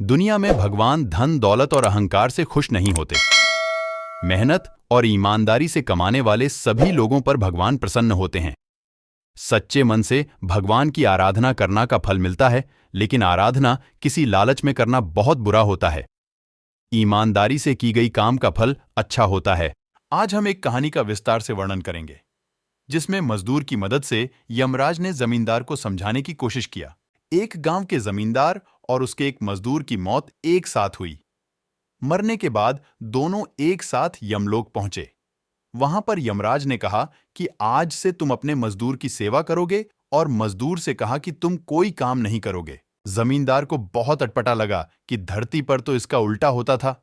दुनिया में भगवान धन, दौलत और अहंकार से खुश नहीं होते। मेहनत और ईमानदारी से कमाने वाले सभी लोगों पर भगवान प्रसन्न होते हैं। सच्चे मन से भगवान की आराधना करना का फल मिलता है, लेकिन आराधना किसी लालच में करना बहुत बुरा होता है। ईमानदारी से की गई काम का फल अच्छा होता है। आज हम एक कहानी का विस्तार से वर्णन करेंगे, जिसमें मजदूर की मदद से यमराज ने जमींदार को समझाने की कोशिश किया। एक गांव के जमींदार और उसके एक मजदूर की मौत एक साथ हुई। मरने के बाद दोनों एक साथ यमलोक पहुंचे। वहां पर यमराज ने कहा कि आज से तुम अपने मजदूर की सेवा करोगे, और मजदूर से कहा कि तुम कोई काम नहीं करोगे। जमींदार को बहुत अटपटा लगा कि धरती पर तो इसका उल्टा होता था।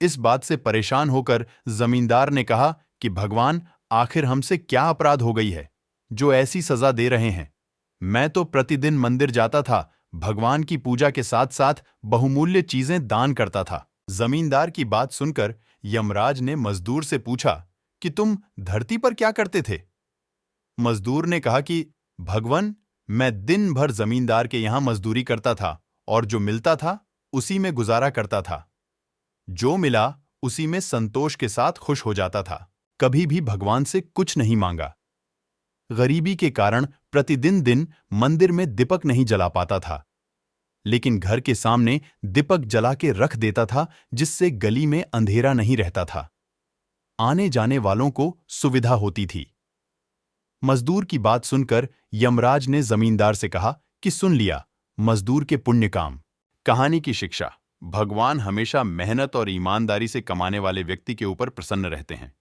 इस बात से परेशान होकर जमींदार ने कहा कि भगवान, आखिर हमसे क्या अपराध हो गई है जो ऐसी सजा दे रहे हैं। मैं तो प्रतिदिन मंदिर जाता था, भगवान की पूजा के साथ साथ बहुमूल्य चीजें दान करता था। जमींदार की बात सुनकर यमराज ने मजदूर से पूछा कि तुम धरती पर क्या करते थे। मजदूर ने कहा कि भगवान, मैं दिन भर जमींदार के यहां मजदूरी करता था और जो मिलता था उसी में गुजारा करता था। जो मिला उसी में संतोष के साथ खुश हो जाता था। कभी भी भगवान से कुछ नहीं मांगा। गरीबी के कारण प्रतिदिन दिन मंदिर में दीपक नहीं जला पाता था, लेकिन घर के सामने दीपक जला के रख देता था, जिससे गली में अंधेरा नहीं रहता था। आने जाने वालों को सुविधा होती थी। मजदूर की बात सुनकर यमराज ने जमींदार से कहा कि सुन लिया, मजदूर के पुण्य काम। कहानी की शिक्षा: भगवान हमेशा मेहनत और ईमानदारी से कमाने वाले व्यक्ति के ऊपर प्रसन्न रहते हैं।